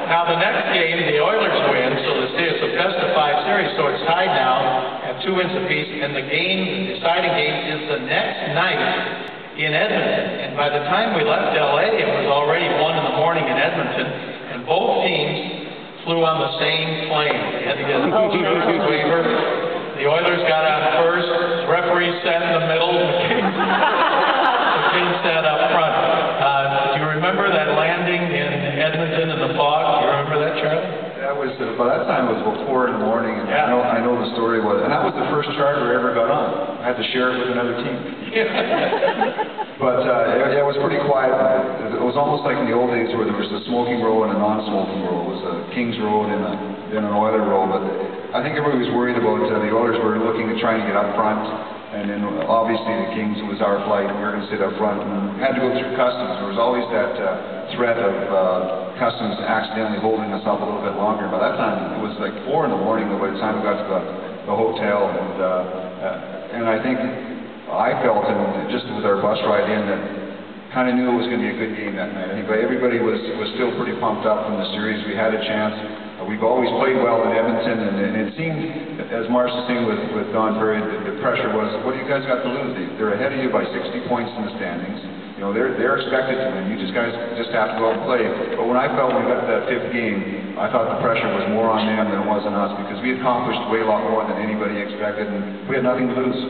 Now the next game, the Oilers win, so it's a best of 5 series, so it's tied now at 2 wins apiece, and the deciding game is the next night in Edmonton. And by the time we left LA, it was already 1 in the morning in Edmonton, and both teams flew on the same plane. They had to get a waiver. The Oilers got out first, the referee sat in the middle, the Kings sat up front. Do you remember that landing in Edmonton in the fog? Do you remember that, Charlie? That was, by that time it was about 4 in the morning, and yeah. I know the story was, and that was the first charter I ever got on. I had to share it with another team. But it was pretty quiet. It was almost like in the old days where there was a smoking row and a non-smoking row. It was a Kings row and then an Oiler row. But I think everybody was worried about the Oilers were looking at trying to get up front. And then obviously the Kings was our flight, and we were going to sit up front and had to go through customs. There was always that threat of customs accidentally holding us up a little bit longer. By that time, it was like 4 in the morning by the time we got to the hotel. And I think I felt, and just with our bus ride in, that kind of knew it was going to be a good game that night. I think everybody was still pretty pumped up from the series. We had a chance. We've always played well in Edmonton, and it seemed, as Marsh was saying with Don Perry, the pressure was, what do you guys got to lose? They're ahead of you by 60 points in the standings. You know, they're expected to win. You guys just have to go out and play. But when I felt when we got to that 5th game, I thought the pressure was more on them than it was on us, because we had accomplished way a lot more than anybody expected, and we had nothing to lose.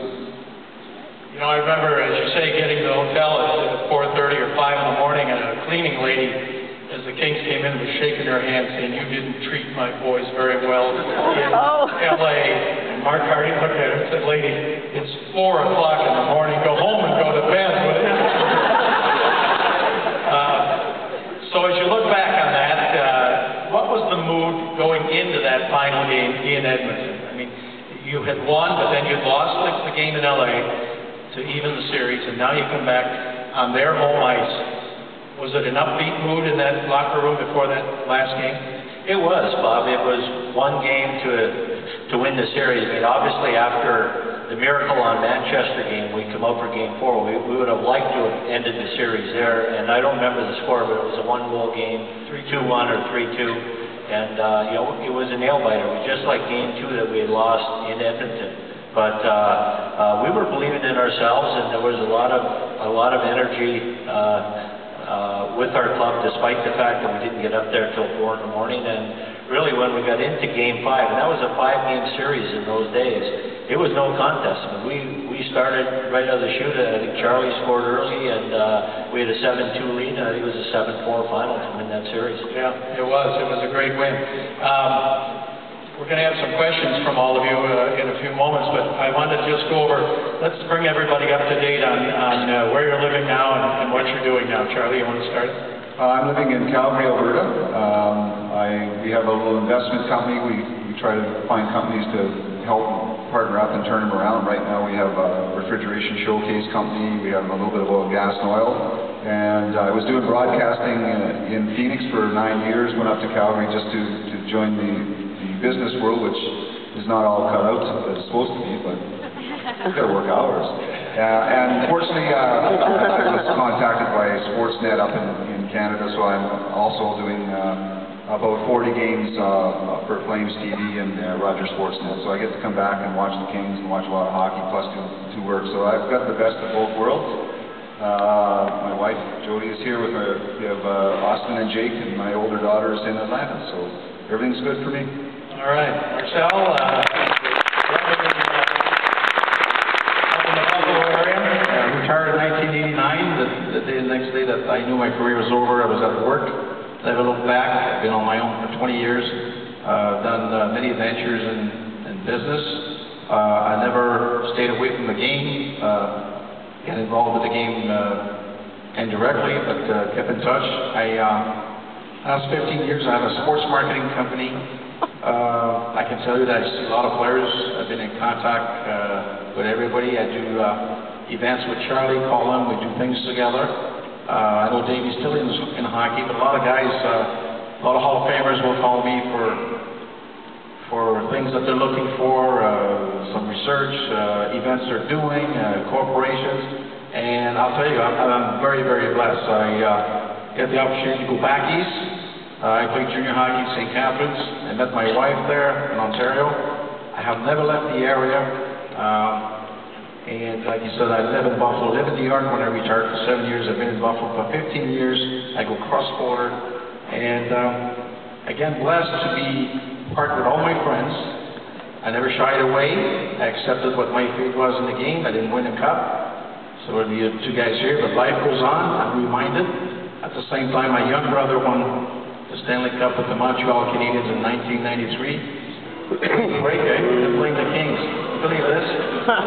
You know, I remember, as you say, getting to the hotel at 4:30 or 5 in the morning, and a cleaning lady, as the Kings came in, was shaking her hand saying, "You didn't treat my boys very well in LA. And Mark Hardy looked at her and said, "Lady, it's 4 o'clock in the morning. Go home and go to bed." So as you look back on that, what was the mood going into that final game in Edmonton? I mean, you had won, but then you'd lost the game in LA to even the series, and now you come back on their home ice. Was it an upbeat mood in that locker room before that last game? It was, Bob. It was one game to win the series. I mean, obviously after the miracle on Manchester game, we come out for game 4. We would have liked to have ended the series there, and I don't remember the score, but it was a 1-goal game, 3-2-1 or 3-2, and you know, it was a nail-biter. It was just like game 2 that we had lost in Edmonton. But we were believing in ourselves, and there was a lot of energy with our club, despite the fact that we didn't get up there till 4 in the morning. And really, when we got into Game 5, and that was a 5-game series in those days, it was no contest. I mean, we started right out of the chute. I think Charlie scored early, and we had a 7-2 lead. And I think it was a 7-4 final to win that series. Yeah, it was. It was a great win. We're going to have some questions from all of you in a few moments, but I wanted to just go over, let's bring everybody up to date on where you're living now and what you're doing now. Charlie, you want to start? I'm living in Calgary, Alberta. We have a little investment company. We try to find companies to help partner up and turn them around. Right now we have a refrigeration showcase company. We have a little bit of oil, gas, and oil. And I was doing broadcasting in Phoenix for 9 years, went up to Calgary just to join the business world, which is not all cut out as it's supposed to be, but we've got to work hours. And fortunately, I was contacted by Sportsnet up in Canada, so I'm also doing about 40 games for Flames TV and Rogers Sportsnet. So I get to come back and watch the Kings and watch a lot of hockey, plus do work. So I've got the best of both worlds. My wife, Jody, is here with her. We have Austin and Jake, and my older daughter is in Atlanta, so everything's good for me. All right, Marcel, up in the Buffalo area, retired in 1989, the next day that I knew my career was over. I was at work. I have a look back. I've been on my own for 20 years. Done many adventures in business. I never stayed away from the game. Got involved with the game indirectly, but kept in touch. Last 15 years, I have a sports marketing company. I can tell you that I see a lot of players. I've been in contact with everybody. I do events with Charlie, call him, we do things together. I know Davey's still in hockey, but a lot of guys, a lot of Hall of Famers will call me for things that they're looking for, some research, events they're doing, corporations. And I'll tell you, I'm very, very blessed. I get the opportunity to go back east. I played junior hockey at St. Catharines. I met my wife there in Ontario. I have never left the area. And like you said, I live in Buffalo, live in New York. When I retired for 7 years, I've been in Buffalo for 15 years. I go cross-border. And again, blessed to be part with all my friends. I never shied away. I accepted what my fate was in the game. I didn't win a cup. So we're the two guys here, but life goes on. I'm reminded. At the same time, my young brother won the Stanley Cup with the Montreal Canadiens in 1993. Great, eh? They're playing the Kings. Believe this?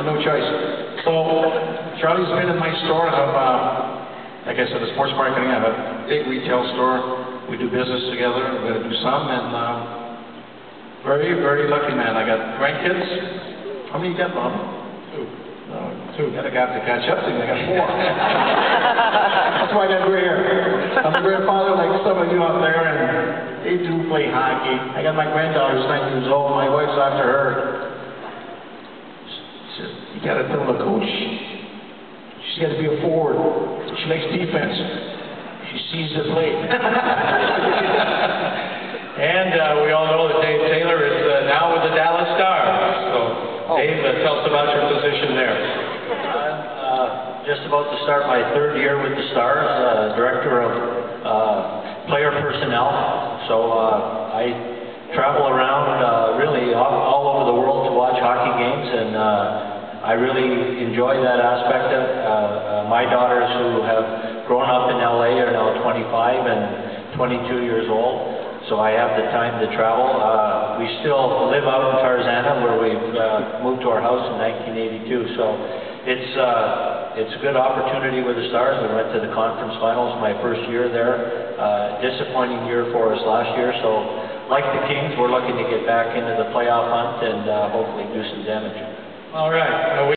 No choice. So, Charlie's been in my store. I have, like I said, a sports marketing. I have a big retail store. We do business together. We're going to do some, and very, very lucky man. I got grandkids. How many you got, Mom? Two. No, two. I got to catch up to you. I got 4. That's why I got gray hair. I'm a grandfather like some of you out there, and they do play hockey. I got my granddaughter who's 9 years old. My wife's after her. You got to tell the coach. She's got to be a forward. She likes defense. She sees the play. And we all know that Dave Taylor is now with the Dallas Stars. So, Dave, tell us about your position there. I'm just about to start my 3rd year with the Stars, Director of Player Personnel. So I travel around really all over the world to watch hockey games, and I really enjoy that aspect of it. My daughters, who have grown up in LA, are now 25 and 22 years old, so I have the time to travel. We still live out in Tarzana, where we've moved to our house in 1982, so it's a good opportunity with the Stars. We went to the conference finals my first year there. Disappointing year for us last year, so like the Kings, we're looking to get back into the playoff hunt and hopefully do some damage. All right.